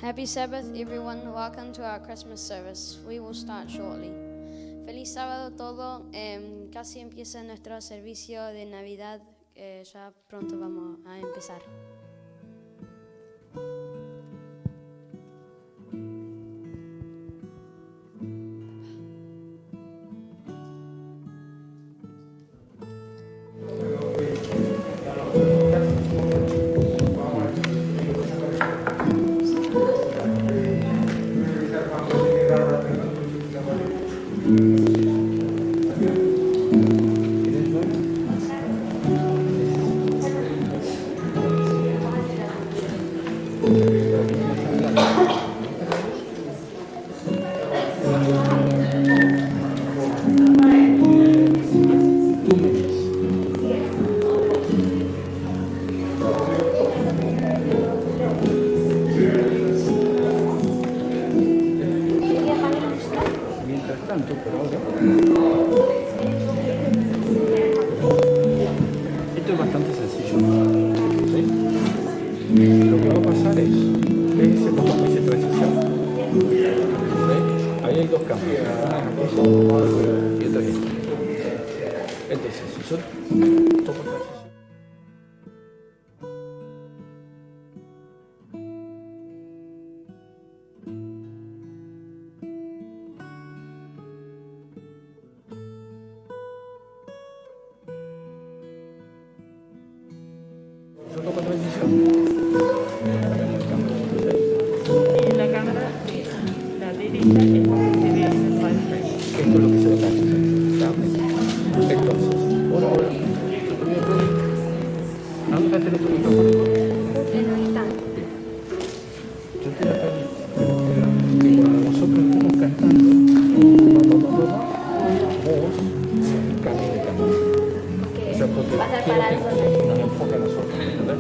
Happy Sabbath, everyone. Welcome to our Christmas service. We will start shortly. Feliz sábado todo. Casi empieza nuestro servicio de Navidad. Ya pronto vamos a empezar. Esto es bastante sencillo, ¿sí? Lo que va a pasar es ese botón que dice transición, ¿sí? Ahí hay dos cambios, una es aquella y otra es esta. Entonces, si yo toco transición, Y la cámara, la derecha, es lo que se ve en el live stream. esto es lo que se va a hacer. Entonces, ahora, ¿a dónde está el otro micrófono? Yo te la pedí que cuando nosotros estamos cantando, vos cambies de canal. O sea, porque quiero que nos enfoque a nosotros, ¿entendés?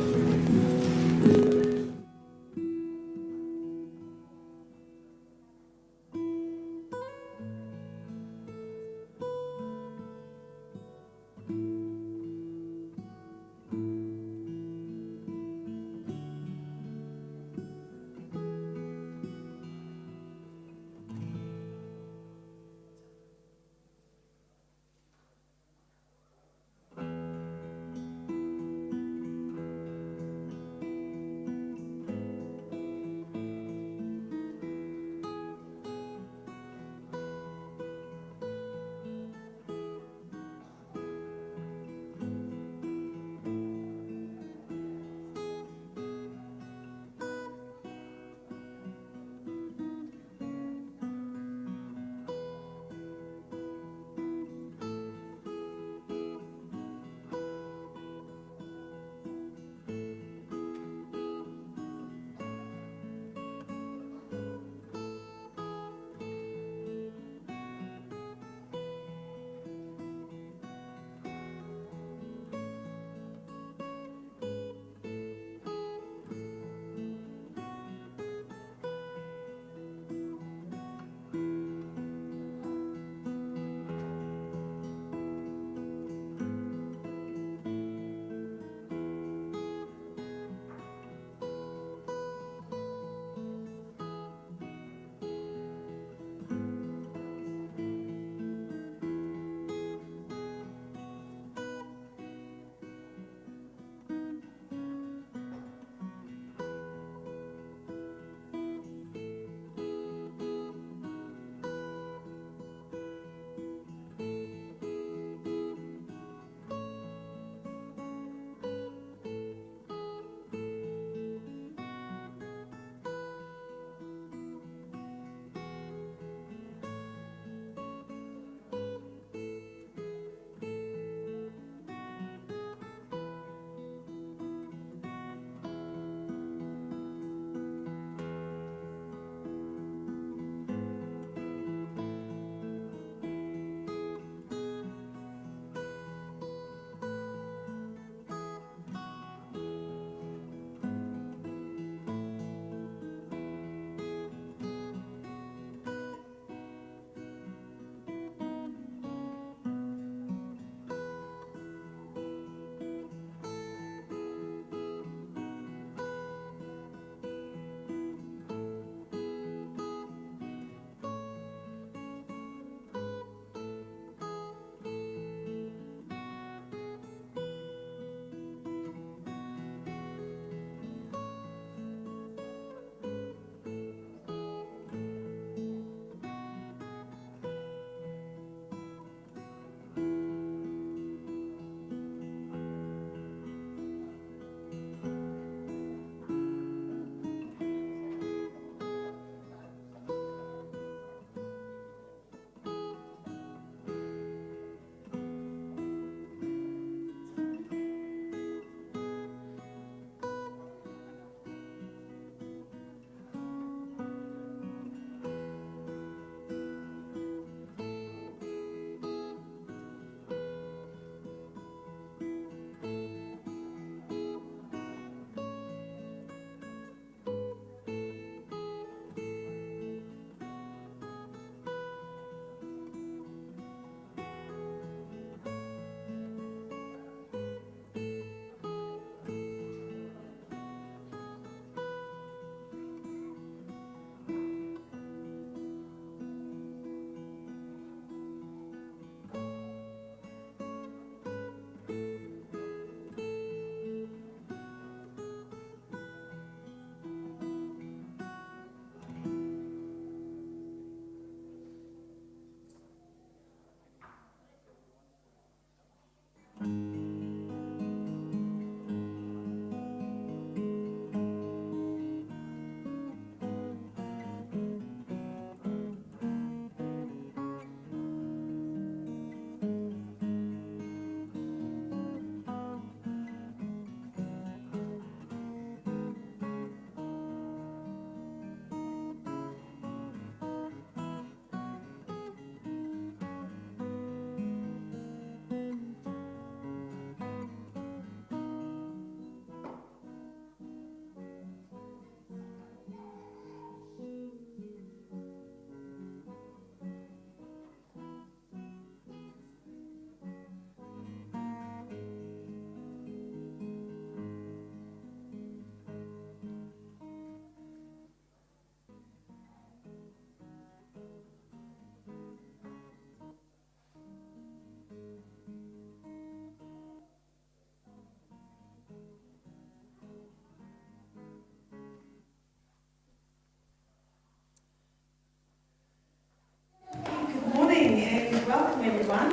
welcome everyone.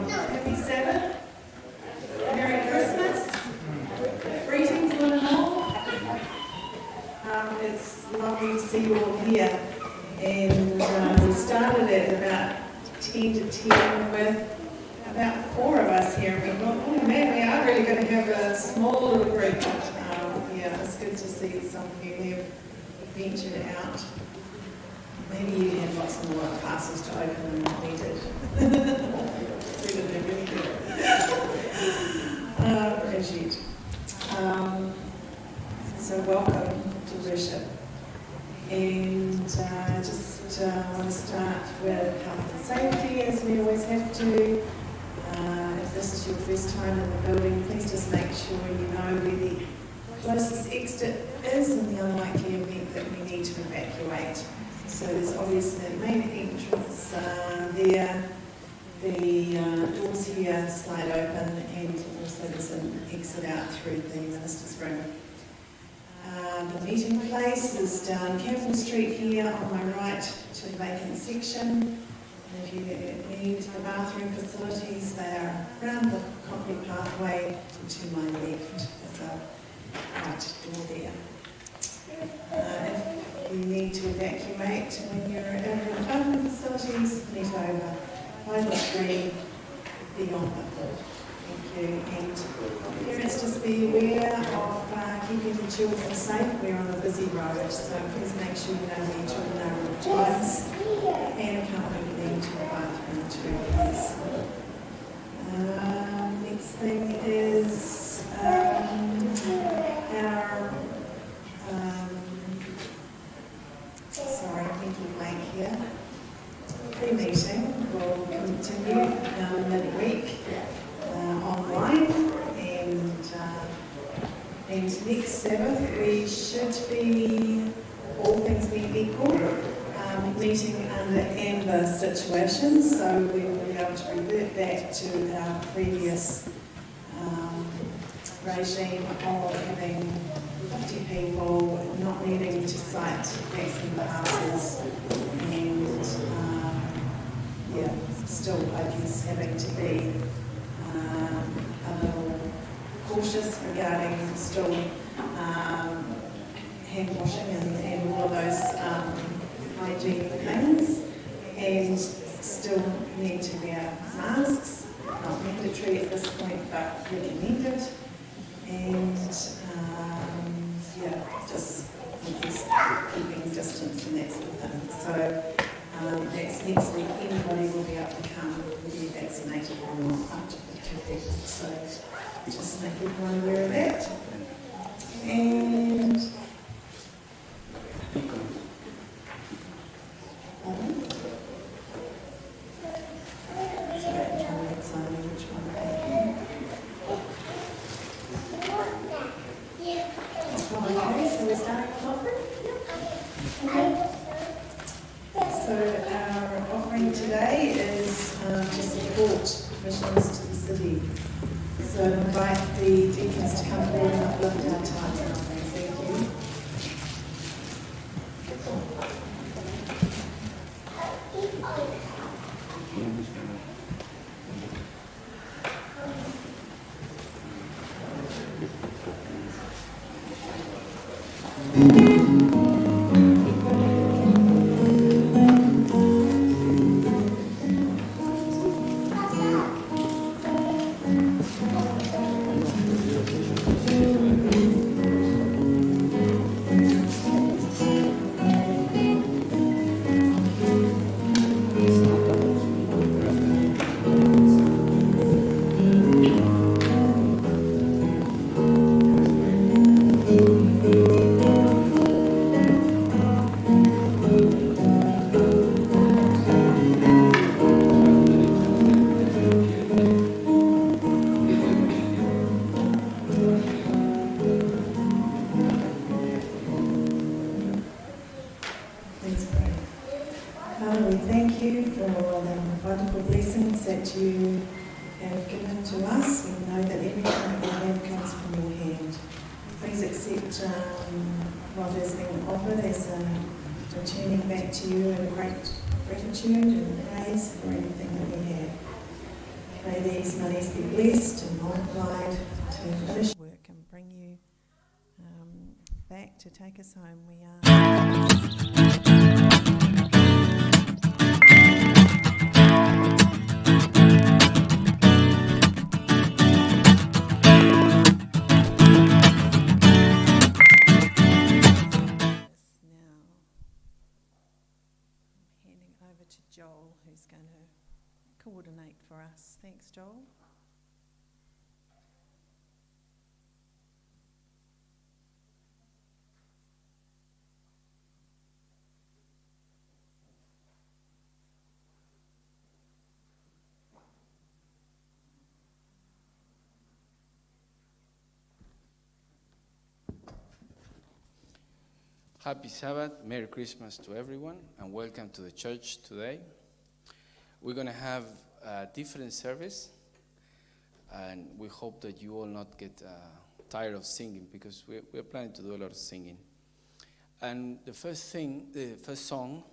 Happy Sabbath. Merry Christmas. Greetings one and all. It's lovely to see you all here. And we started at about 10 to 10 with about 4 of us here. We thought, oh man, we are really going to have a small little group. Yeah, it's good to see some of you have ventured out. Maybe you had lots more parcels to open than what we did. We did really good. Appreciate. So welcome to worship. And I just want to start with health and safety, as we always have to. If this is your first time in the building, please just make sure you know where the closest exit is in the unlikely event that we need to evacuate. So there's obviously the main entrance there, the doors here slide open, and also there's an exit out through the minister's room. The meeting place is down Campbell Street here on my right to the vacant section. And if you need the bathroom facilities, they are around the concrete pathway to my left. There's a right door there. If you need to evacuate when you're over in open facilities, please over by the screen beyond the hall. Thank you. And parents, just be aware of keeping the children safe. We're on a busy road, so please make sure you know where your children are all times and accompany them to the bathroom too, please. Next thing is our sorry, thinking blank here. Pre-meeting will continue midweek online, and next Sabbath we should be, all things being equal, meeting under amber situations, so we will be able to revert back to our previous regime of having 50 people, not needing to cite vaccine passes, and still I guess having to be a little cautious regarding still hand washing and all of those hygiene things, and still need to wear masks, not mandatory at this point but recommended, and just keeping distance and that sort of thing. So that's next week. Anybody will be able to come and be vaccinated or not up to 50 people. So just make everyone aware of that. And returning back to you in great gratitude and praise for these monies be blessed and multiplied to finish work and bring you back to take us home. We are. To Joel, who's going to coordinate for us. Thanks, Joel. Happy Sabbath, Merry Christmas to everyone, and welcome to the church today. We're going to have a different service, and we hope that you all not get tired of singing, because we're planning to do a lot of singing. And the first song,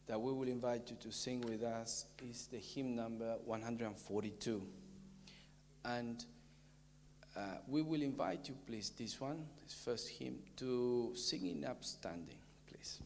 that we will invite you to sing with us is the hymn number 142. And we will invite you, please, this first hymn, to sing in upstanding, please.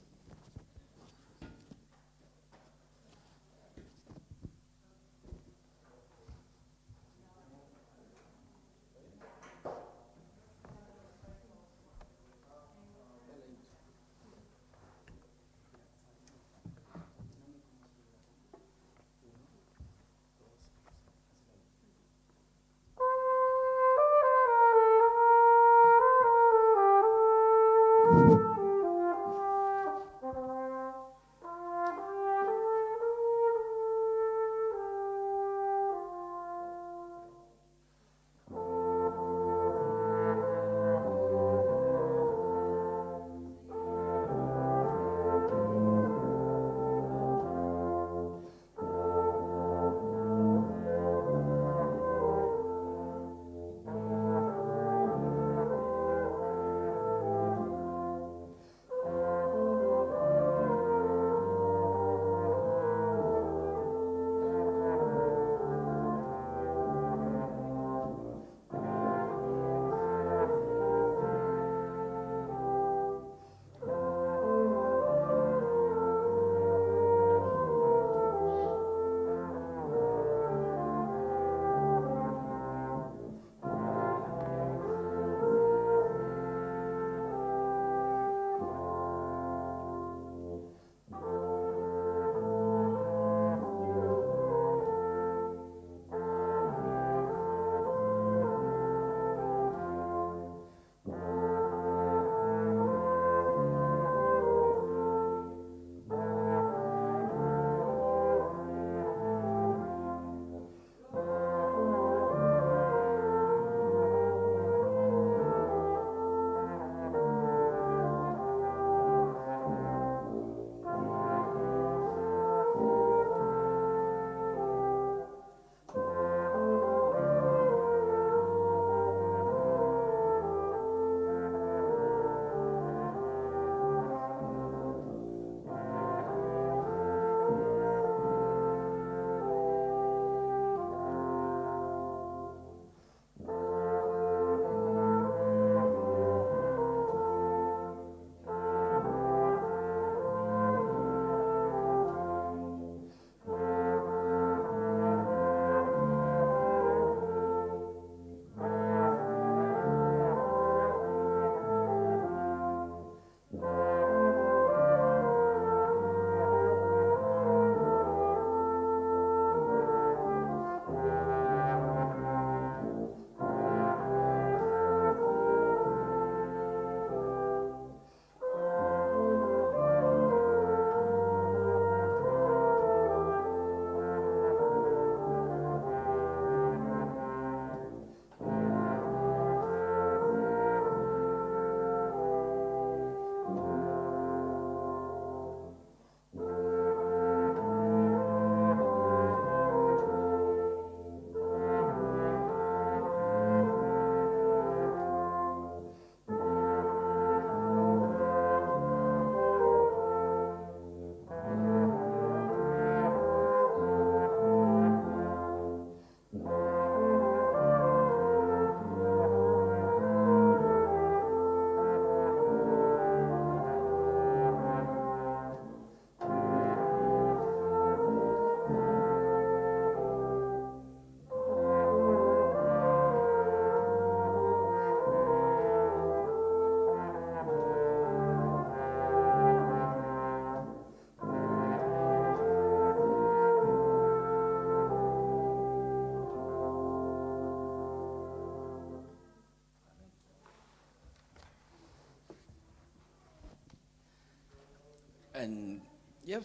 And yeah,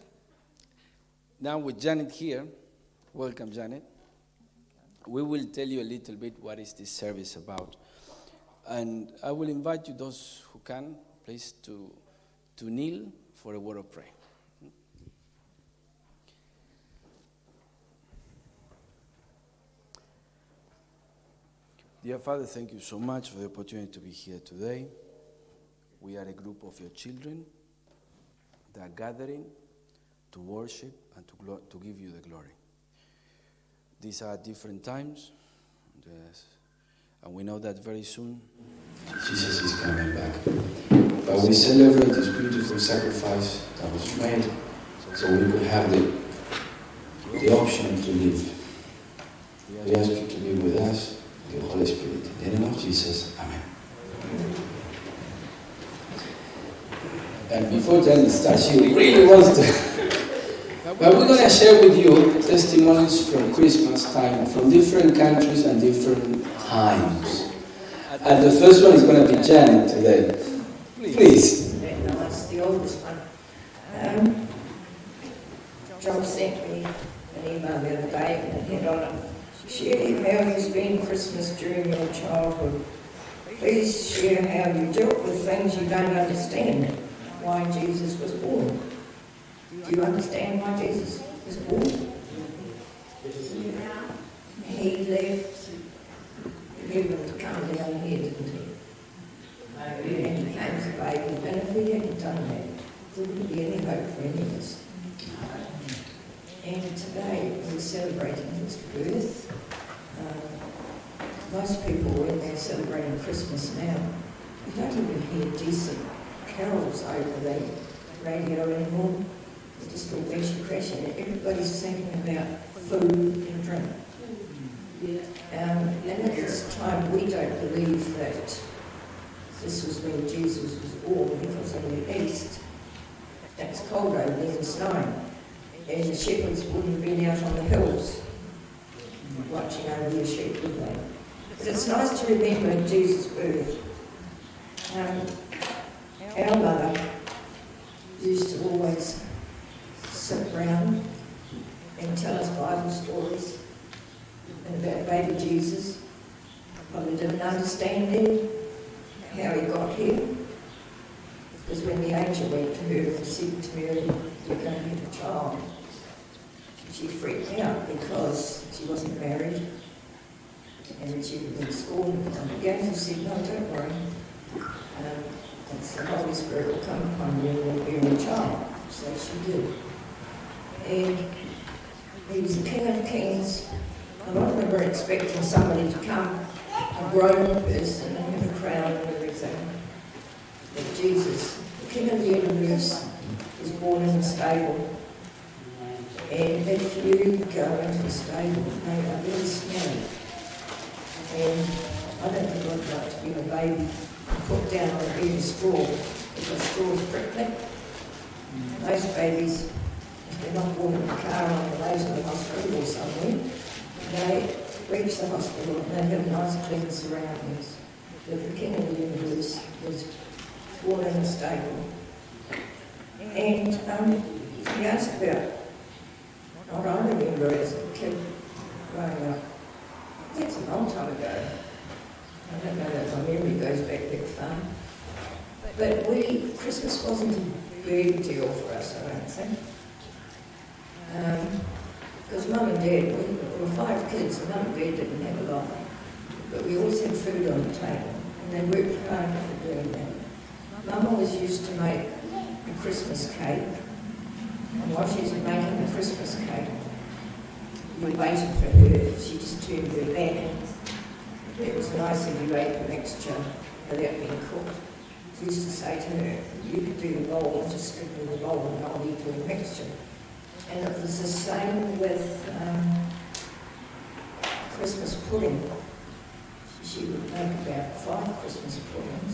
now with Janet here, welcome Janet. We will tell you a little bit what is this service about. And I will invite you, those who can, please to kneel for a word of prayer. Dear Father, thank you so much for the opportunity to be here today. We are a group of your children that are gathering to worship and to give you the glory. These are different times, and we know that very soon Jesus is coming back. But we celebrate this beautiful sacrifice that was made so we could have the option to live. We ask you to be with us, the Holy Spirit. In the name of Jesus, amen. And before Janet starts, she really wants to. But we're going to share with you testimonies from Christmas time, from different countries and different times. And the first one is going to be Janet today. Please. No, it's the oldest one. John sent me an email the other day and it had on it, share how you spend Christmas during your childhood. Please share how you dealt with things you don't understand, why Jesus was born. Do you understand why Jesus was born? He left heaven to come down here, didn't he? And he came as a baby, and if he hadn't done that, there wouldn't be any hope for any of us. And today we're celebrating his birth. Most people, when they're celebrating Christmas now, you don't even hear decent carols over the radio anymore. They're just all bashy crashing. Everybody's thinking about food and drink. And at this time, we don't believe that this was when Jesus was born, because in the east, it's cold over there and snowing. And the shepherds wouldn't have been out on the hills watching over their sheep, would they? But it's nice to remember Jesus' birth. Our mother used to always sit around and tell us Bible stories about baby Jesus. Probably didn't understand him, how he got here. Because when the angel went to her and said to Mary, you're going to have a child, she freaked out because she wasn't married and she had been scorned. And the angel said, no, don't worry. The Holy Spirit will come upon you and you'll bear a child. So she did. And he was the King of Kings. A lot of them were expecting somebody to come, a grown person, and have a crown and everything. But Jesus, the King of the universe, was born in a stable. And if you go into a stable, they are very smelly. And I don't think I'd like to be a baby and put down on a bed of straw, because straw is prickly. Most babies, if they're not born in a car on the way to the hospital or somewhere, they reach the hospital and they have nice clean surroundings. But the King of the universe was born in a stable. And he asked about what I remember as a kid growing up. That's a long time ago. I don't know if my memory goes back that far. But Christmas wasn't a big deal for us, I don't think. Because Mum and Dad, we were 5 kids, and Mum and Dad didn't have a lot. But we always had food on the table, and they worked hard for doing that. Mum always used to make a Christmas cake, and while she was making the Christmas cake, we waited for her. She just turned her back. It was nice if you ate the mixture without being cooked. She used to say to her, you could do the bowl and just stick with the bowl and I'll eat the mixture. And it was the same with Christmas pudding. She would make about 5 Christmas puddings.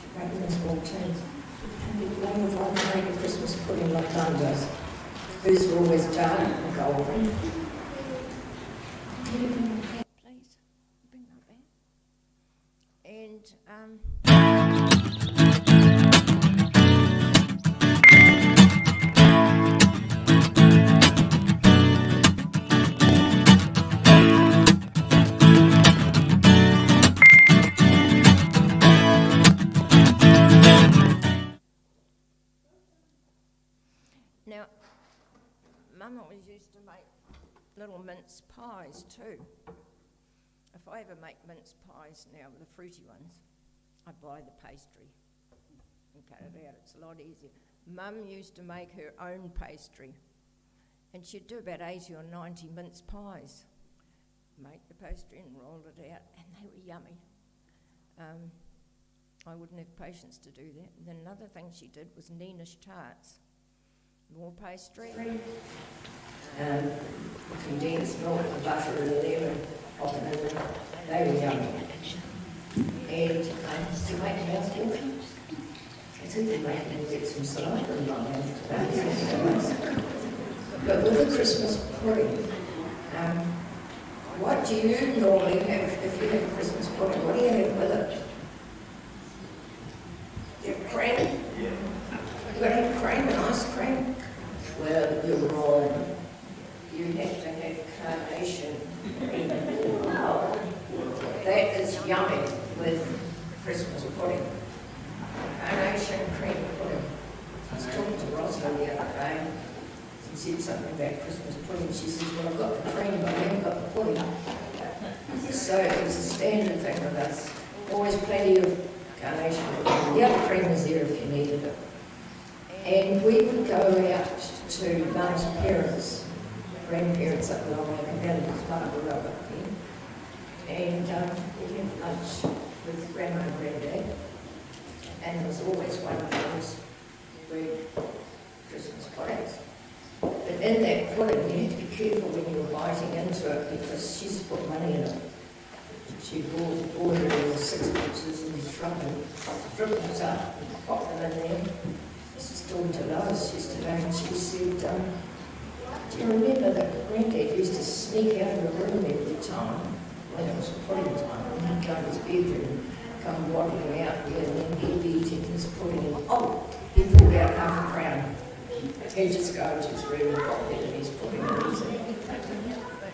She'd make them in small tins. And we'd wonder if I could make a Christmas pudding like Mum does. Hers were always dark and golden. Please, bring that back. And Mum always used to make little mince pies too. If I ever make mince pies now, the fruity ones, I buy the pastry and cut it out. It's a lot easier. Mum used to make her own pastry, and she'd do about 80 or 90 mince pies. Make the pastry and roll it out, and they were yummy. I wouldn't have patience to do that. And then another thing she did was Nenish tarts. More pastry, condensed milk, the butter and the lemon, pop it in there. They were yummy. And to make mouthwater, it's even making me get some saliva in my mouth today. But with the Christmas pudding, what do you normally have if you have Christmas pudding? What do you have with it? You have cream? You've got to have cream and ice cream? Well, you're wrong. You have to have carnation cream. That is yummy with Christmas pudding. Carnation cream pudding. I was talking to Rosalind the other day. She said something about Christmas pudding. She says, well, I've got the cream, but I haven't got the pudding. So it was a standard thing with us. Always plenty of carnation. The other cream was there if you needed it. And we would go out to Mum's parents, grandparents up the Whanganui Valley, because Mum grew up up here. And we'd have lunch with Grandma and Granddad. And there was always one of those red Christmas puddings. But in that pudding, you had to be careful when you were biting into it, because she used to put money in it. She bought it in 6 boxes and shrunk them up, pop them in there. This is Dawn Delores used to know, and she said, do you remember that Granddad used to sneak out of the room every time when it was pudding time, and he'd go to his bedroom, come waddling out there, and then he'd be eating his pudding, and he pulled out half a crown. He'd just go to his room and pop it in his pudding and eat it. But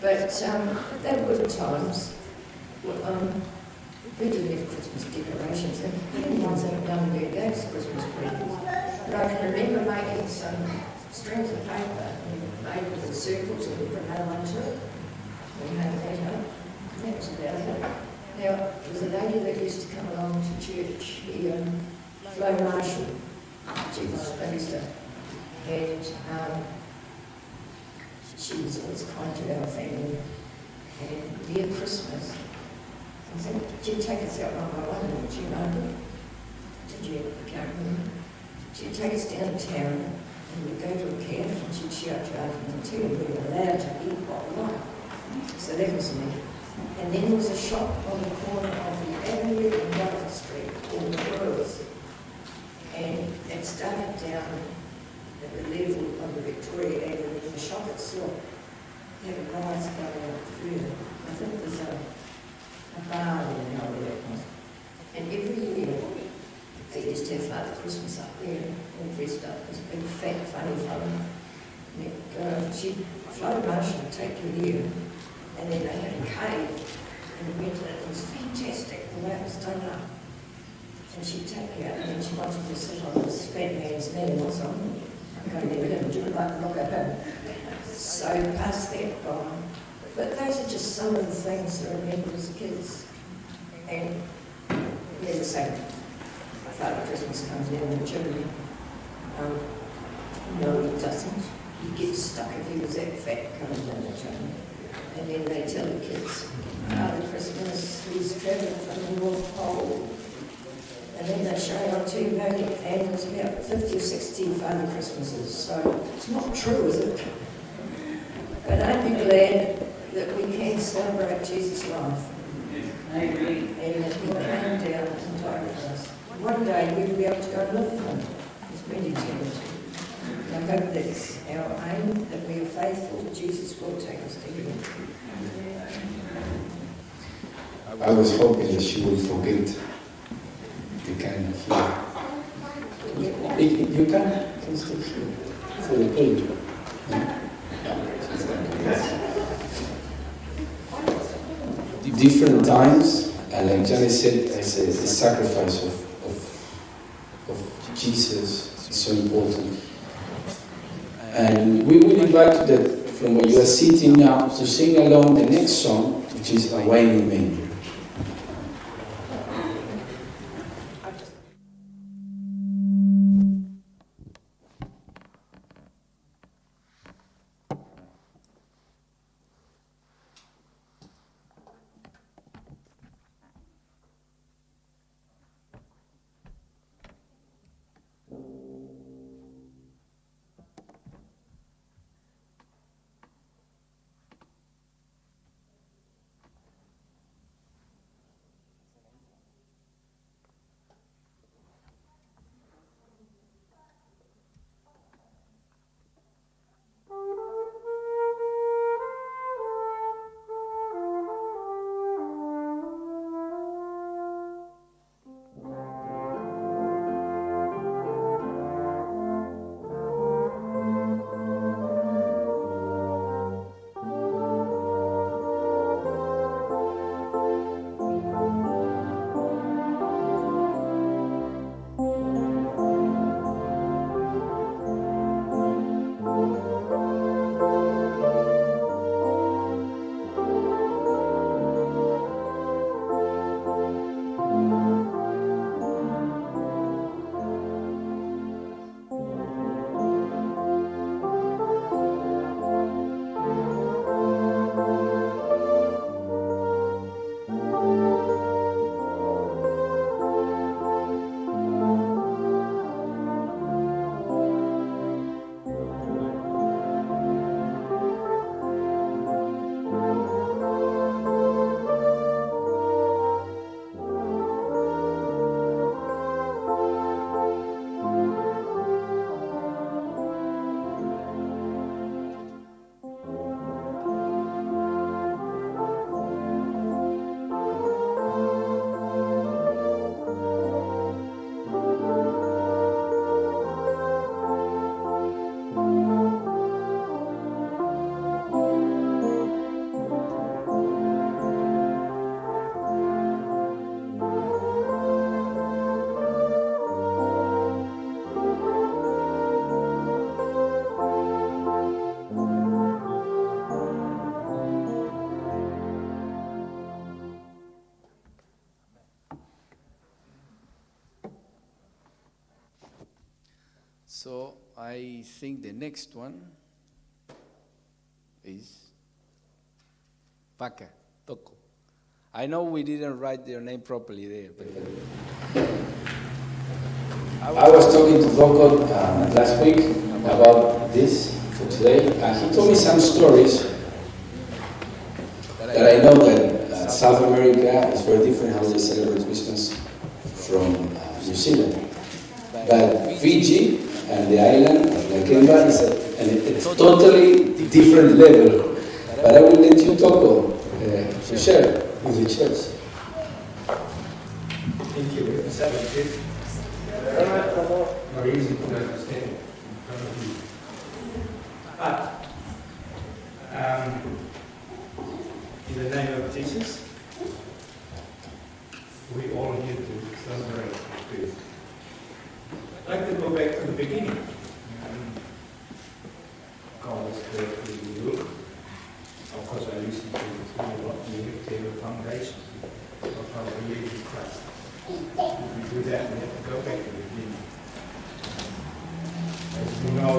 they were good times. We didn't have Christmas decorations, and ones that done their days Christmas presents. But I can remember making some strings of paper and made little circles and we put another one to it. We made that up. And that was about it. Now, there was a lady that used to come along to church here, Flo Marshall. She was based her. And she was always kind to our family. And near Christmas, I said, she'd take us out one by one, didn't you know? Did you? I can't remember. She'd take us downtown and we'd go to a cafe and she'd shout to us until we were allowed to eat what we liked. So that was me. And then there was a shop on the corner of the Avenue and Market Street called the Brewers. And it started down at the level of the Victoria Avenue. The shop itself had a rise going up further. I think there's a bar there now where that was. And every year they used to have Father Christmas up there, all dressed up, this big fat funny fellow. Flo Marshall would take you there, and then they had a cave in the winter. It was fantastic the way it was done up. And she'd take you out, and then she wanted to sit on this fat man's knee or something. I never did it, like look at him. So pass that by. But those are just some of the things that I remember as kids. And never say, Father Christmas comes down the chimney. No, he doesn't. He gets stuck if he was that fat coming down the chimney. And then they tell the kids, Father Christmas, he's travelling from the North Pole. And then they show on TV, and there's about 50 or 60 Father Christmases. So it's not true, is it? But aren't you glad that we can celebrate Jesus' life? And that he came down and died for us. One day we'll be able to go and live with him. There's many times. I hope that's our aim, that we are faithful, Jesus will take us to heaven. I was hoping that she would forget the kind of here. You can still hear for the page. Different times, and like Janet said, the sacrifice of Jesus is so important. And we will invite you that from where you are sitting now to sing along the next song, which is Away in the Manger. So I think the next one is Vaca, Toco. I know we didn't write their name properly there, but I was talking to Voco last week about this for today, and he told me some stories that I know that South America is very different how they celebrate Christmas from New Zealand. But Fiji and the island of La Kemba is a totally different level. But I will let you talk to share with the church. Thank you. Not easy to understand. But in the name of Jesus, we all here to celebrate with. I'd like to go back to the beginning. God is created in you. Of course, I listen to a lot of music, the foundation of how we believe in Christ. If we do that, we have to go back to the beginning. As you know,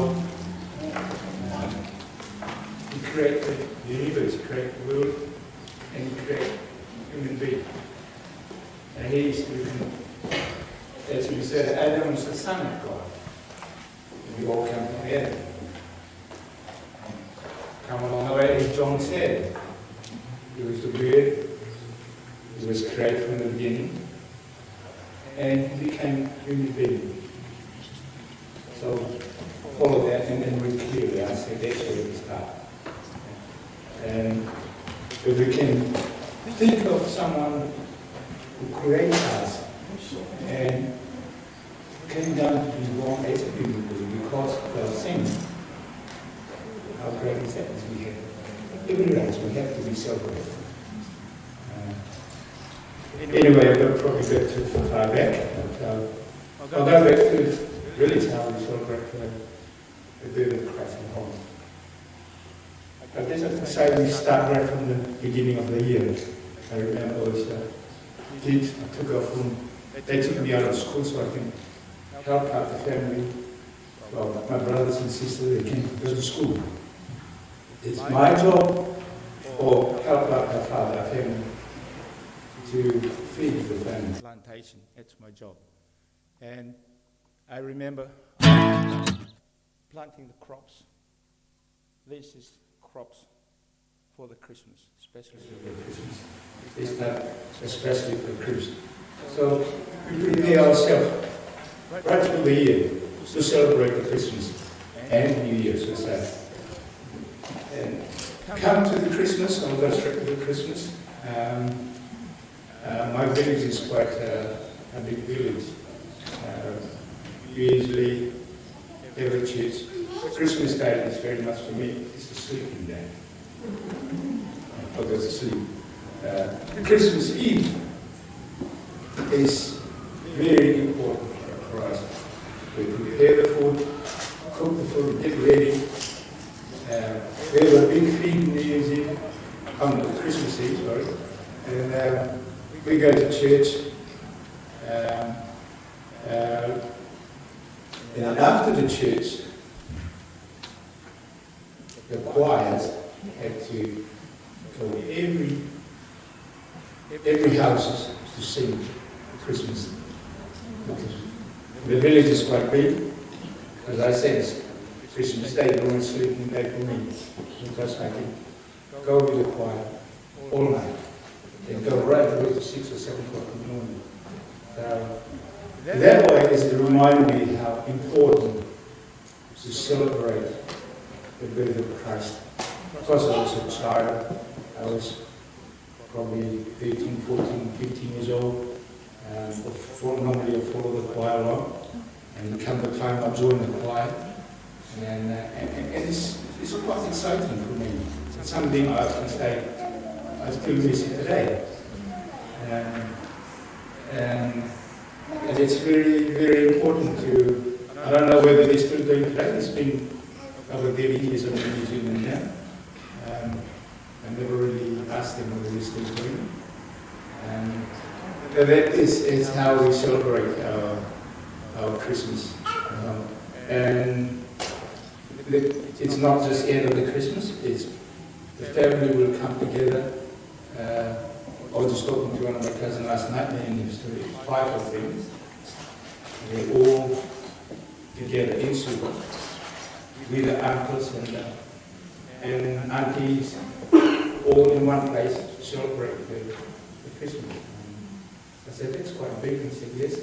He created the universe, He created the world, and He created human beings. And He is, as we said, Adam is the son of God. We all come from Adam. Come along the way, as John said, He was the Word, He was created from the beginning, and He became human being. So follow that and then read clearly. I said that's where we start. And if we can think of someone who created us and came down to be born as a human being because of our sins, how great is that? We have every right, we have to be celebrated. Anyway, I've probably got too far back. I'll go back to really how we celebrate the birth of Christ in home. I guess I have to say we start right from the beginning of the year. I remember as a kid, I took off from, they took me out of school so I can help out the family. Well, my brothers and sisters, they can go to school. It's my job or help out our father, our family, to feed the family. Plantation, that's my job. And I remember planting the crops. This is crops for the Christmas, especially for Christmas. It's not especially for Christmas. So we prepare ourselves right through the year to celebrate the Christmas and New Year, so sad. And come to the Christmas, I'll go straight to the Christmas. My village is quite a big village. Usually, every church, Christmas Day is very much for me, it's the sleeping day. I go to sleep. Christmas Eve is very important for us. We prepare the food, cook the food, get ready. We have a big feed New Year's Eve, on Christmas Eve, sorry. And we go to church. And after the church, the choirs have to go to every house to sing Christmas. The village is quite big. As I said, it's Christmas Day, no one's sleeping day for me. Because I can go with the choir all night and go right away to 6 or 7 o'clock in the morning. That way is to remind me how important to celebrate the birth of Christ. Because I was a child, I was probably 13, 14, 15 years old. Normally I follow the choir along, and come the time I join the choir, and it's quite exciting for me. It's something I can say I still miss it today, and it's very, very important to. I don't know whether they're still doing today. It's been over 30 years of New Zealand now. I never really asked them whether they're still doing it. That is how we celebrate our Christmas. And it's not just the end of the Christmas, it's the family will come together. I was just talking to one of my cousins last night, and there was 5 of them. They're all together in Suva with the uncles and aunties, all in one place to celebrate the Christmas. I said, that's quite big. And he said, yes,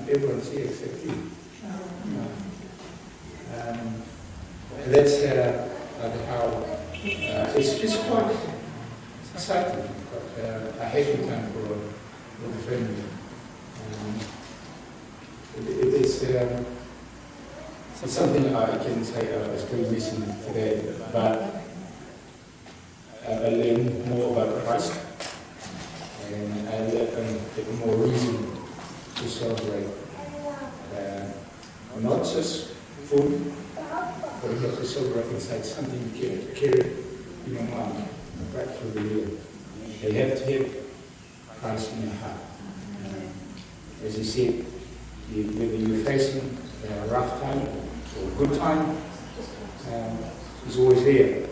everyone's here except you. That's how it's quite exciting, a happy time for the family. It's something I can say I still missing today, but I learned more about Christ. And I let them get more reason to celebrate. Not just food, but you have to celebrate inside something you can carry in your mind right through the year. They have to have Christ in your heart. As you said, whether you're facing a rough time or a good time, He's always there.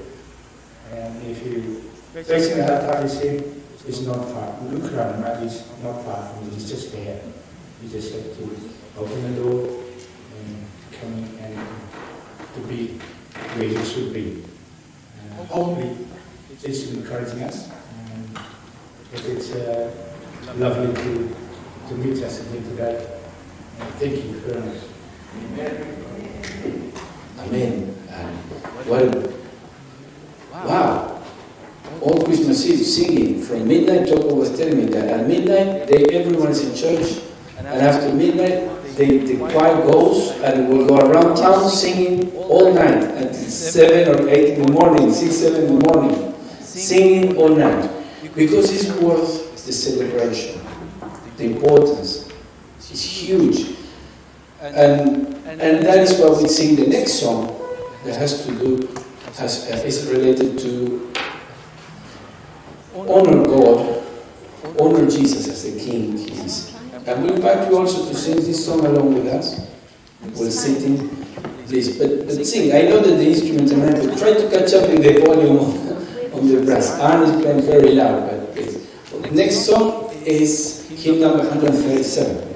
And if you're facing a hard time, you say, it's not far. Look around, right? It's not far from you. It's just there. You just have to open the door and come in and to be where you should be. Hopefully, it's encouraging us. It's lovely to meet us again today. Thank you very much. Amen. Well, wow. All Christmas Eve singing from midnight. Joko was telling me that at midnight everyone's in church, and after midnight the choir goes and will go around town singing all night until 7 or 8 in the morning, 6, 7 in the morning, singing all night, because it's worth the celebration. The importance is huge, and that is why we sing the next song that is related to honor God, honor Jesus as the King He is. And we invite you also to sing this song along with us. We'll sit in, please. But sing. I know that the instruments are not, but try to catch up with the volume on the brass. Anne is playing very loud, but please. Next song is hymn number 137.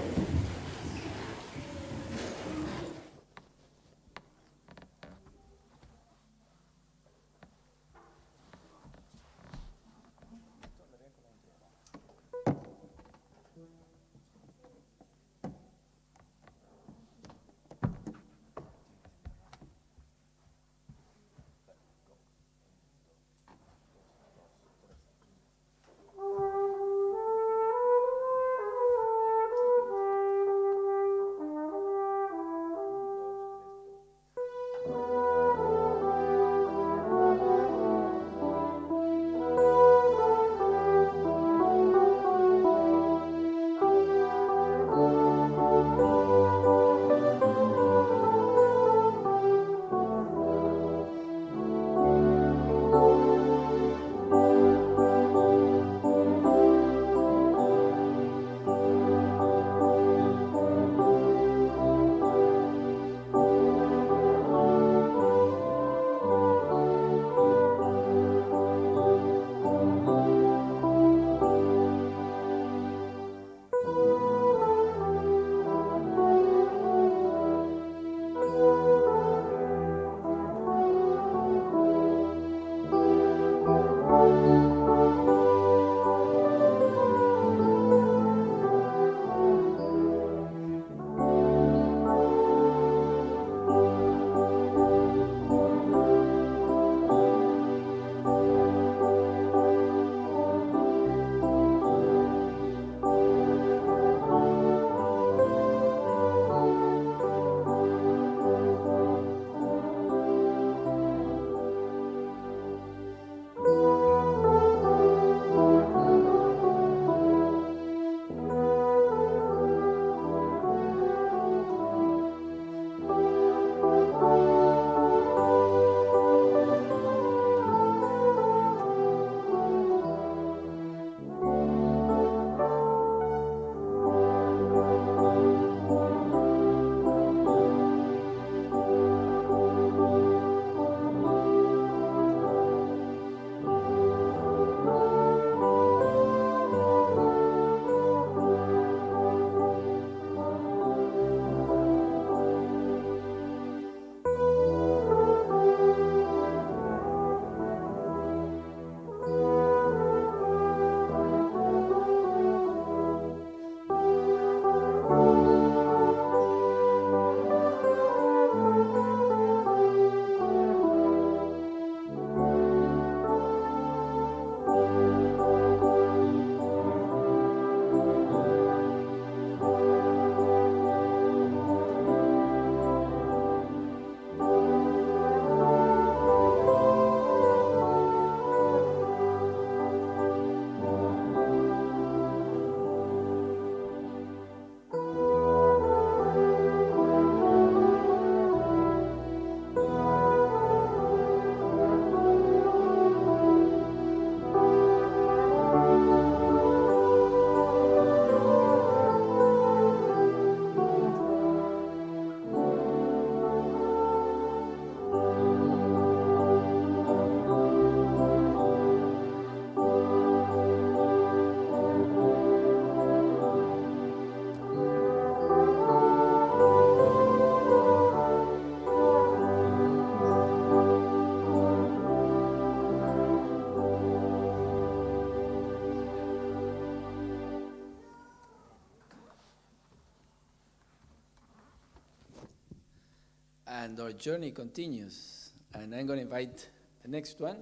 And our journey continues. And I'm going to invite the next one,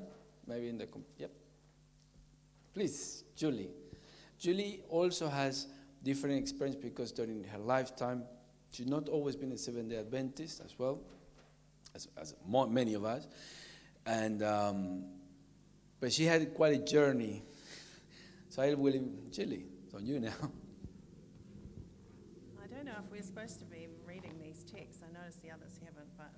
maybe in the, yep. Please, Julie. Julie also has different experience because during her lifetime, she's not always been a Seventh-day Adventist as well, as many of us. And, but she had quite a journey. So I will, Julie, it's on you now. I don't know if we're supposed to be reading these texts. I noticed the others haven't, but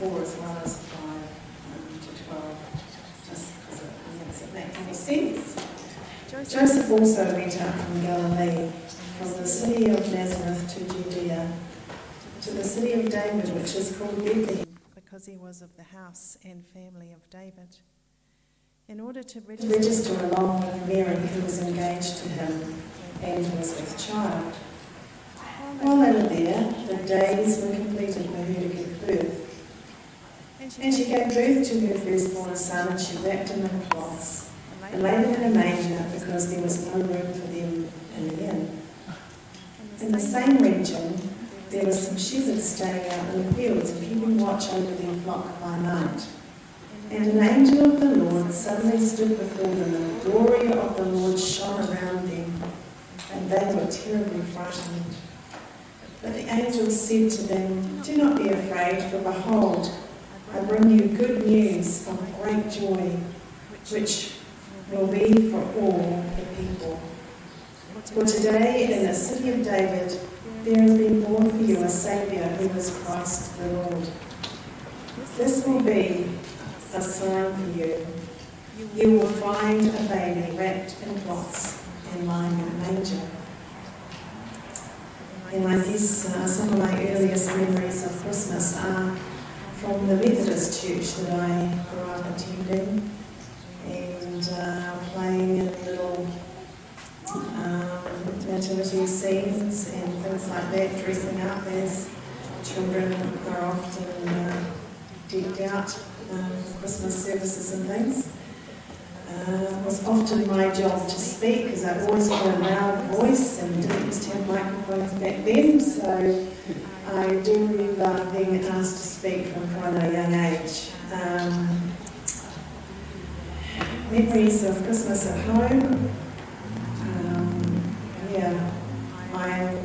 4 as well as 5 to 12, just because it makes more sense. Joseph also went up from Galilee, from the city of Nazareth to Judea, to the city of David, which is called Bethlehem, because he was of the house and family of David, in order to register along with Mary, who was engaged to him and was with child. While they were there, the days were completed for her to give birth. And she gave birth to her firstborn son, and she wrapped him in cloths and laid him in a manger, because there was no room for them in the inn. In the same region, there were some shepherds staying out in the fields and keeping watch over their flock by night. And an angel of the Lord suddenly stood before them, and the glory of the Lord shone around them, and they were terribly frightened. But the angel said to them, "Do not be afraid, for behold, I bring you good news of great joy, which will be for all the people. For today, in the city of David, there has been born for you a Saviour, who is Christ the Lord. This will be a sign for you. You will find a baby wrapped in cloths and lying in a manger." And I guess some of my earliest memories of Christmas are from the Methodist church that I grew up attending, and playing in little nativity scenes and things like that, dressing up as children are often decked out for Christmas services and things. It was often my job to speak, because I always had a loud voice and didn't just have microphones back then, so I do remember being asked to speak from quite a young age. Memories of Christmas at home. I'm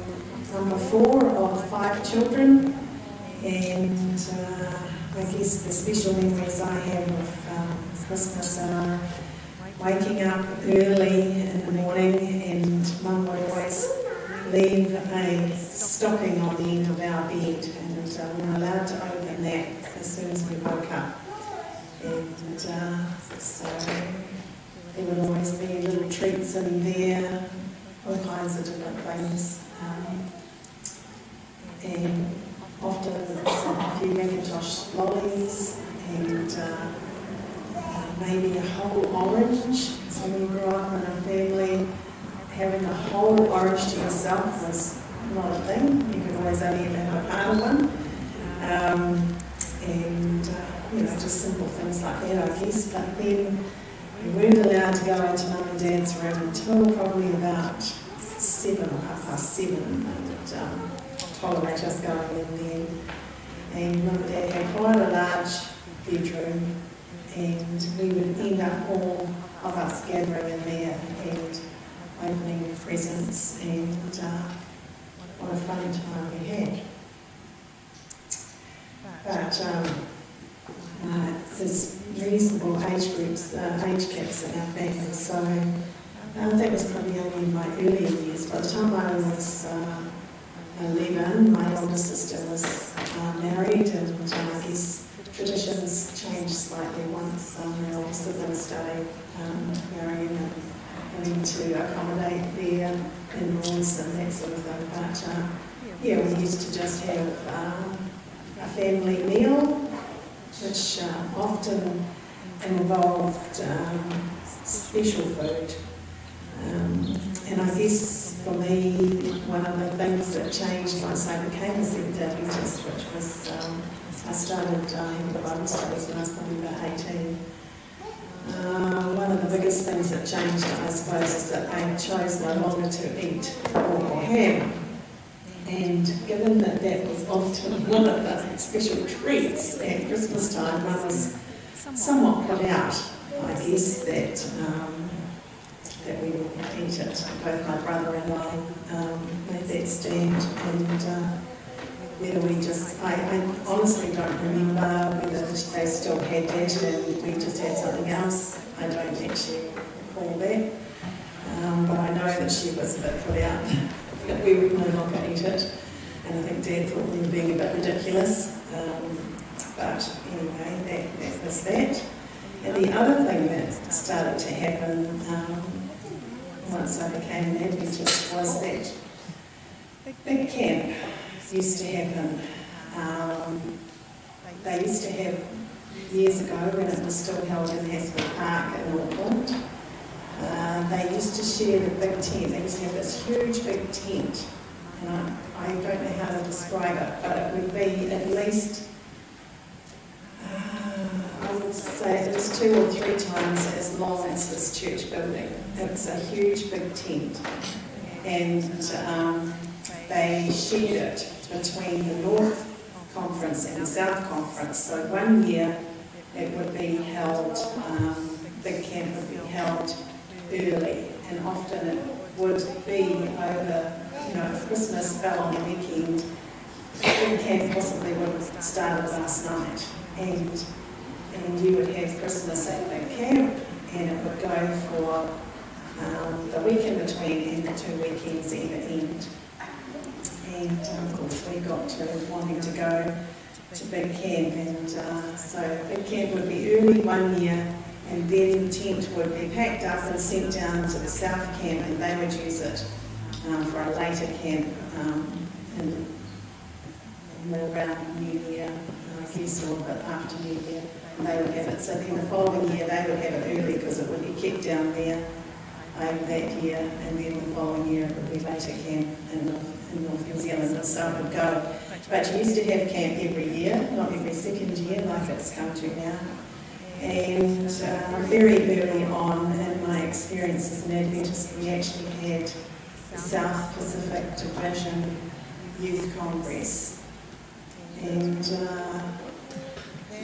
number 4 of 5 children, and I guess the special memories I have of Christmas are waking up early in the morning, and Mum would always leave a stocking on the end of our bed, and we were allowed to open that as soon as we woke up. And so there would always be little treats in there, all kinds of different things. And often a few Macintosh lollies, and maybe a whole orange. So when you grew up in a family, having a whole orange to yourself was not a thing. You could always only ever have a part of one. Just simple things like that, I guess. But then we weren't allowed to go into Mum and Dad's room until probably about 7 or 7:30, and tolerate us going in there. And Mum and Dad had quite a large bedroom, and we would end up all of us gathering in there and opening presents, and what a fun time we had. But there's reasonable age groups, age gaps in our family, so that was probably only in my earlier years. By the time I was 11, my older sister was married, and I guess traditions changed slightly once the older siblings started marrying and having to accommodate their in-laws and that sort of thing. But we used to just have a family meal, which often involved special food. And I guess for me, one of the things that changed once I became a Seventh-day Adventist, which was I started in the Bible studies when I was probably about 18. One of the biggest things that changed, I suppose, is that I chose no longer to eat pork or ham. And given that that was often one of the special treats at Christmas time, I was somewhat put out, I guess, that we would eat it. Both my brother and I made that stand, and whether we just, I honestly don't remember whether they still had that and we just had something else. I don't actually recall that. But I know that she was a bit put out that we would no longer eat it. And I think Dad thought we were being a bit ridiculous. But anyway, that was that. And the other thing that started to happen once I became an Adventist was that big camp used to happen. They used to have, years ago when it was still held in Haskell Park in Auckland, they used to share the big tent. They used to have this huge big tent. And I don't know how to describe it, but it would be at least, I would say it was 2 or 3 times as long as this church building. It was a huge big tent. And they shared it between the North Conference and the South Conference. So one year it would be held, big camp would be held early, and often it would be over, if Christmas fell on the weekend, big camp possibly would have started last night, and you would have Christmas at big camp, and it would go for the week in between and the 2 weekends either end. And of course we got to wanting to go to big camp, and so big camp would be early one year, and then the tent would be packed up and sent down to the South Camp, and they would use it for a later camp in around New Year, I guess, or but after New Year, and they would have it. So then the following year they would have it early because it would be kept down there over that year, and then the following year it would be later camp in North New Zealand, and so it would go. But you used to have camp every year, not every second year like it's come to now. And very early on in my experience as an Adventist, we actually had the South Pacific Division Youth Congress. And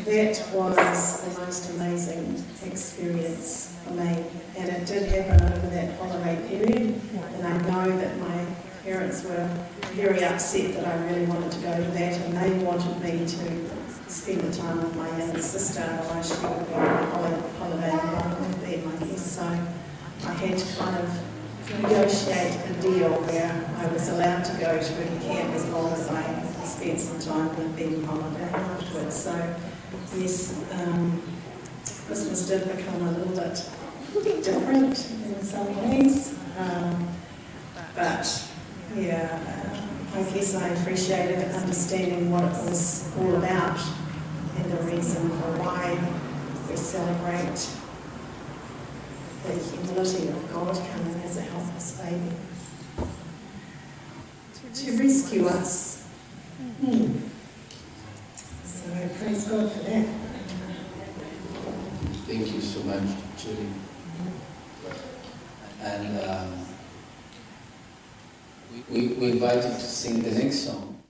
that was the most amazing experience for me. And it did happen over that holiday period. And I know that my parents were very upset that I really wanted to go to that, and they wanted me to spend the time with my younger sister, otherwise she would be on a holiday along with them, I guess. So I had to kind of negotiate a deal where I was allowed to go to big camp as long as I spent some time with them holiday afterwards. So yes, Christmas did become a little bit different in some ways, but yeah, I guess I appreciated understanding what it was all about and the reason for why we celebrate the humility of God coming as a helpless baby to rescue us. So praise God for that. Thank you so much, Julie. And we invite you to sing the next song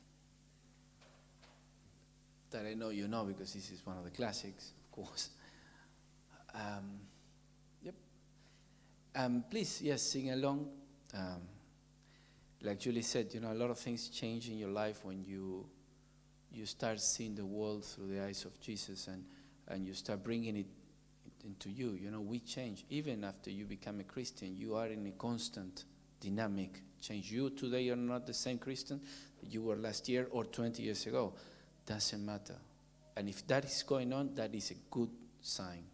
that I know you know because this is one of the classics, of course. Yep. Please, yes, sing along. Like Julie said, a lot of things change in your life when you start seeing the world through the eyes of Jesus, and you start bringing it into you. We change. Even after you become a Christian, you are in a constant dynamic change. You today are not the same Christian that you were last year or 20 years ago. Doesn't matter. And if that is going on, that is a good sign.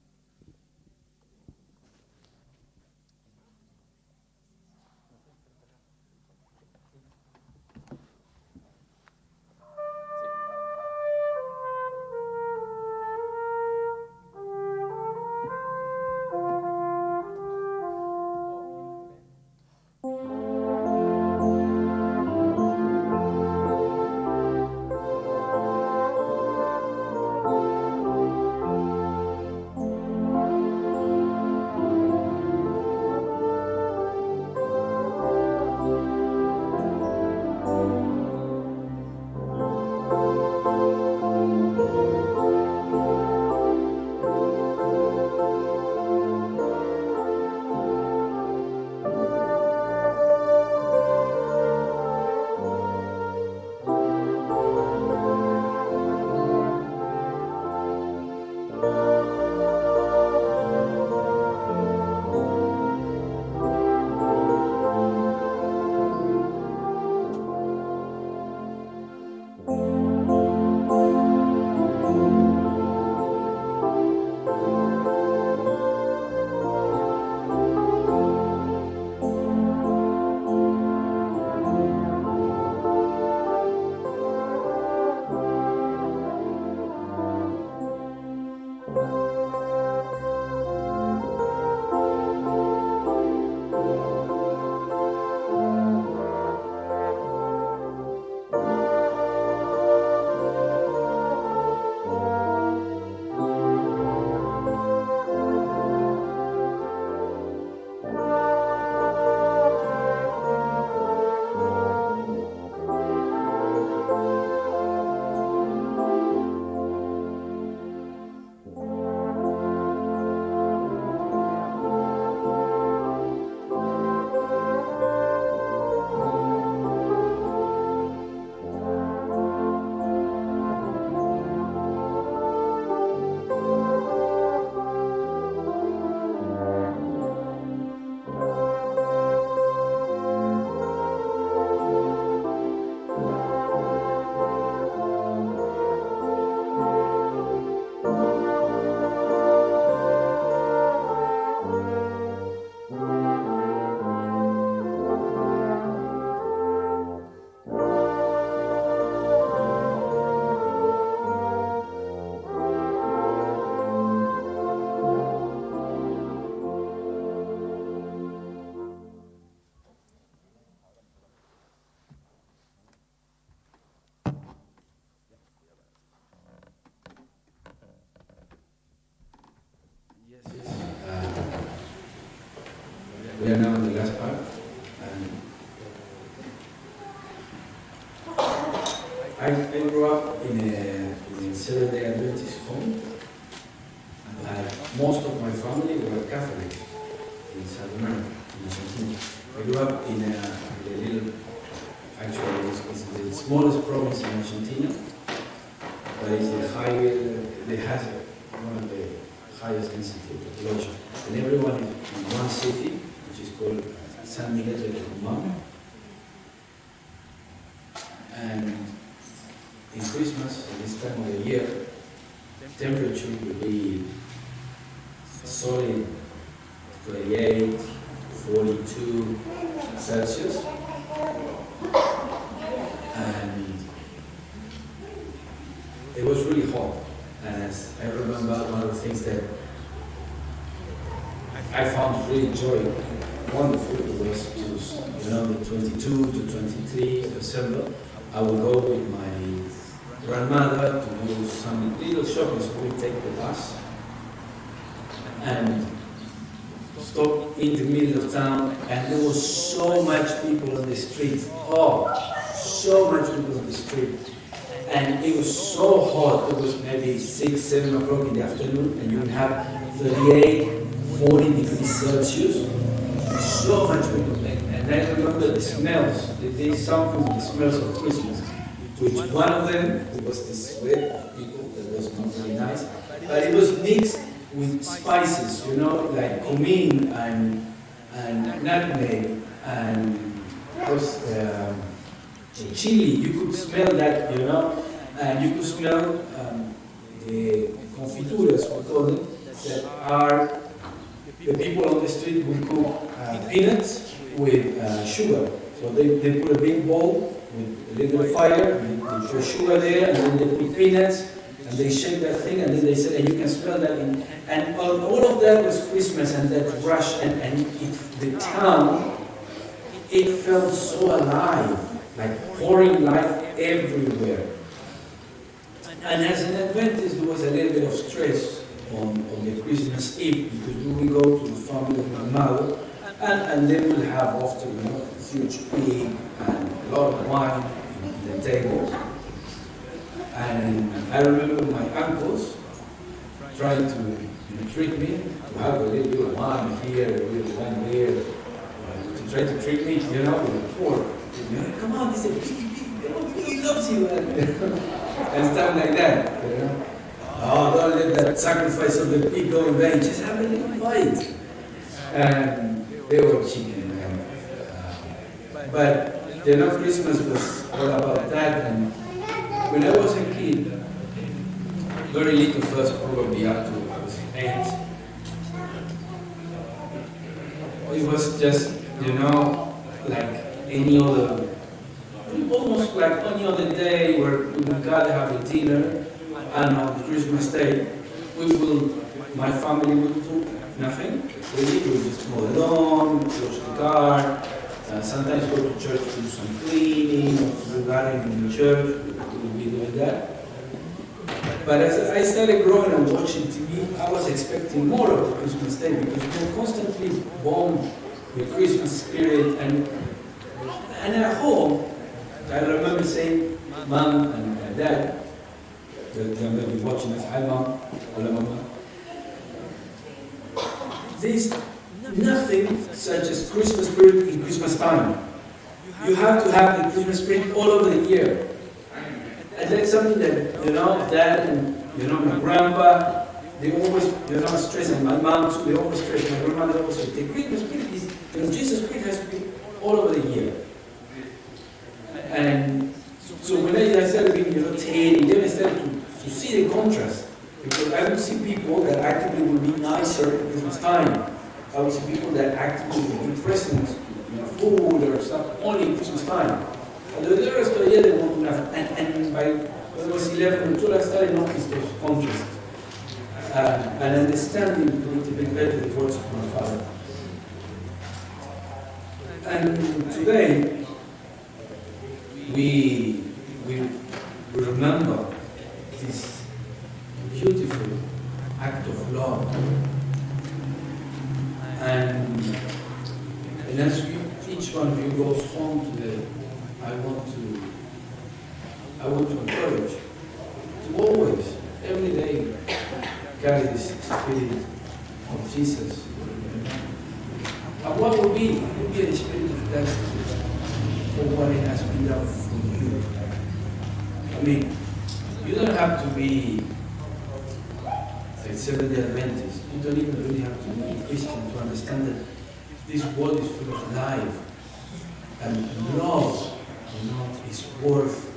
Seventh-day Adventist home. Most of my family were Catholic in South America, in Argentina. I grew up in a little, actually it's the smallest province in Argentina, but it's the highest, it has one of the highest density of population. And everyone is in one city, which is called San Miguel de Tucumán. And in Christmas, at this time of the year, temperature will be solid 38, 42 Celsius. And it was really hot. And as I remember, one of the things that I found really wonderful was to, the 22 to 23 December, I would go with my grandmother to do some little shopping, so we take the bus and stop in the middle of town, and there was so much people on the street. Oh, so much people on the street. And it was so hot, it was maybe 6, 7 o'clock in the afternoon, and you would have 38, 40 degrees Celsius. So much people. And I remember the smells, the sound of the smells of Christmas, which one of them, it was the sweat of people that was not very nice, but it was mixed with spices, like cumin and nutmeg and chili. You could smell that, and you could smell the confituras, we call them, that are the people on the street would cook peanuts with sugar. So they put a big bowl with a little fire, and they put sugar there, and then they put peanuts, and they shake that thing, and then they said, and you can smell that. And all of that was Christmas, and that rush, and the town, it felt so alive, like pouring life everywhere. And as an Adventist, there was a little bit of stress on the Christmas Eve, because we would go to the family of my mother, and they would have often, a huge pig and a lot of wine in the tables. And I remember my uncles trying to treat me, to have a little bit of wine here, a little bit of wine there, to try to treat me, with a fork. Come on, he's a pig, he loves you, and stuff like that, Oh, don't let that sacrifice of the pig go in vain, just have a little bite. And they were cheating, but Christmas was all about that. And when I was a kid, very little first, probably up to I was 8, it was just, like any other, almost like any other day where we would gather, have a dinner, and on Christmas Day, my family would do nothing. We would just mow the lawn, wash the car, sometimes go to church to do some cleaning, or do gardening in the church. We would be doing that. But as I started growing and watching TV, I was expecting more of the Christmas Day, because we're constantly bombed with Christmas spirit. And at home, I remember saying, Mom and Dad, they're going to be watching us, hi Mom, hola Mama. There's nothing such as Christmas spirit in Christmas time. You have to have the Christmas spirit all over the year. And that's something that, Dad and, my grandpa, they always, stress, and my mom too, they always stress, my grandmother always said, the Christmas spirit is, Jesus' spirit has to be all over the year. And so when I started being, 10, then I started to see the contrast. Because I would see people that actively would be nicer at Christmas time. I would see people that actively would be presents, food or stuff, only in Christmas time. And the rest of the year they won't do nothing. And by when I was 11 or 12, I started noticing those contrasts. And understanding a little bit better the words of my father. And today, we remember this beautiful act of love. And as each one of you goes home today, I want to encourage to always carry this spirit of Jesus. And what will be? It will be a spirit of gratitude for what it has been done for you. I mean, you don't have to be a Seventh-day Adventist. You don't even really have to be a Christian to understand that this world is full of life. And love, is worth,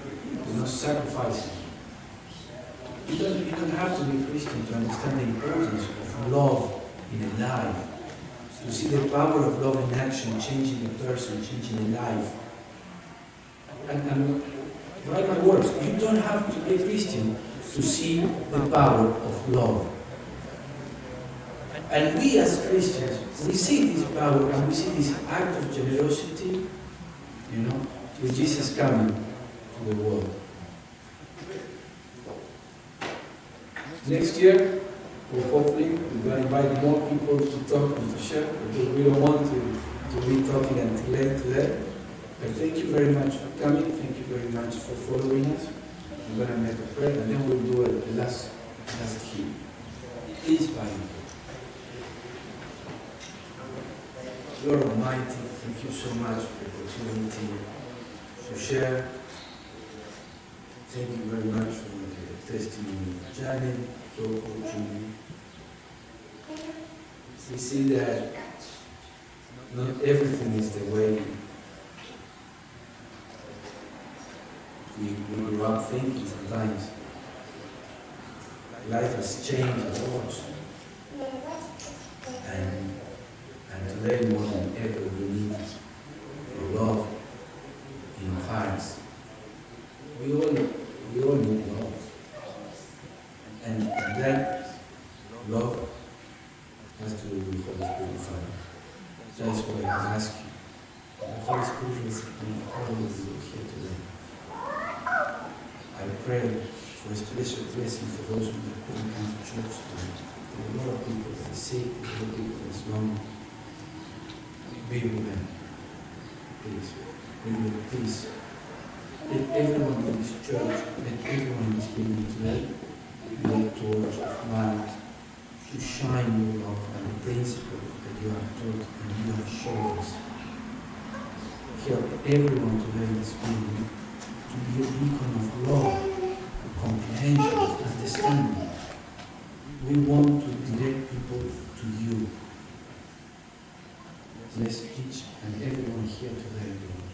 sacrificing. You don't have to be a Christian to understand the importance of love in a life. To see the power of love in action, changing a person, changing a life. And write my words, you don't have to be a Christian to see the power of love. And we as Christians, we see this power and we see this act of generosity, with Jesus coming to the world. Next year, hopefully, we're going to invite more people to talk and to share, because we don't want to be talking until late today. But thank you very much for coming. Thank you very much for following us. I'm going to make a prayer, and then we'll do a last hymn. Please bow. Lord Almighty, thank you so much for the opportunity to share. Thank you very much for the testimony of Janet, Toko, Julie. We see that not everything is the way we grew up thinking sometimes. Life has changed a lot. And today more than ever we need your love in our hearts. We all need love. And that love has to do with the Holy Spirit, Father. That's why I ask you. The Holy Spirit is in all of you here today. I pray for a special blessing for those who couldn't come to church today. There are a lot of people that are sick, there are a lot of people that are lonely. Be with them. Please. Be with them, please. Let everyone in this church, let everyone in this building today be a torch of light to shine your love and the principles that you have taught and you have shown us. Help everyone today in this building to be a beacon of love, comprehension, understanding. We want to direct people to you. Bless each and everyone here today, Lord.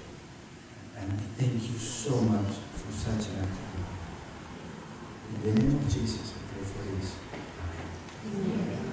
And thank you so much for such an act of love. In the name of Jesus, I pray for this. Amen.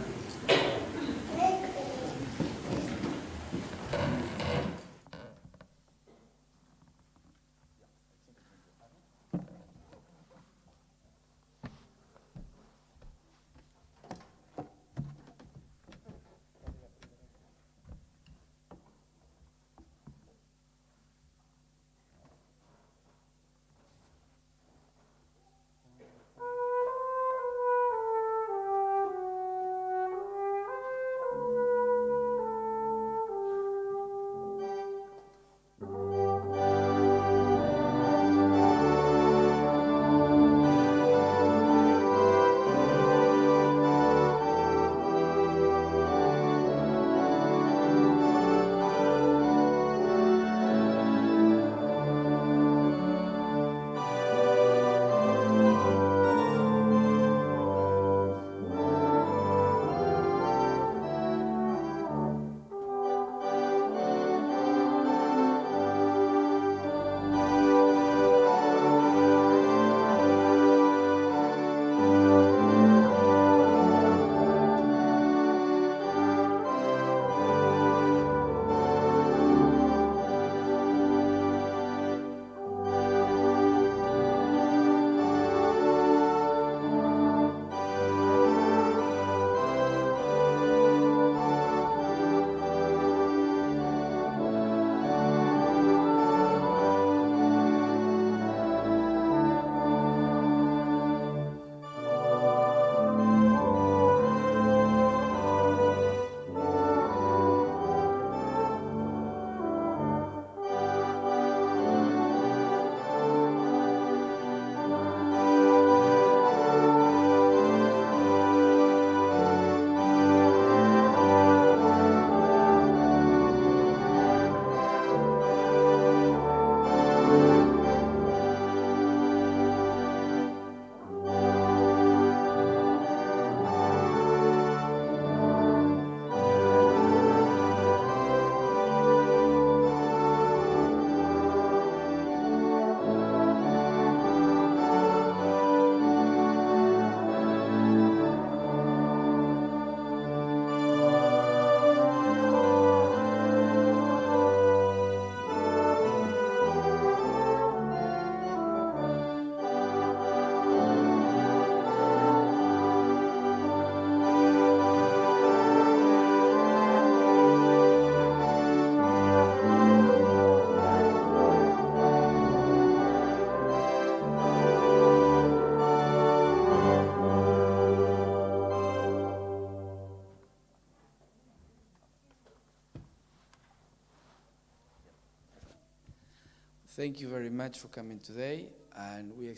thank you very much for coming today, and we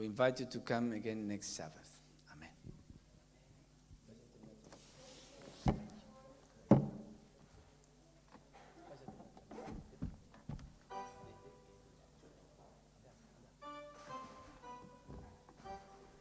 invite you to come again next Sabbath.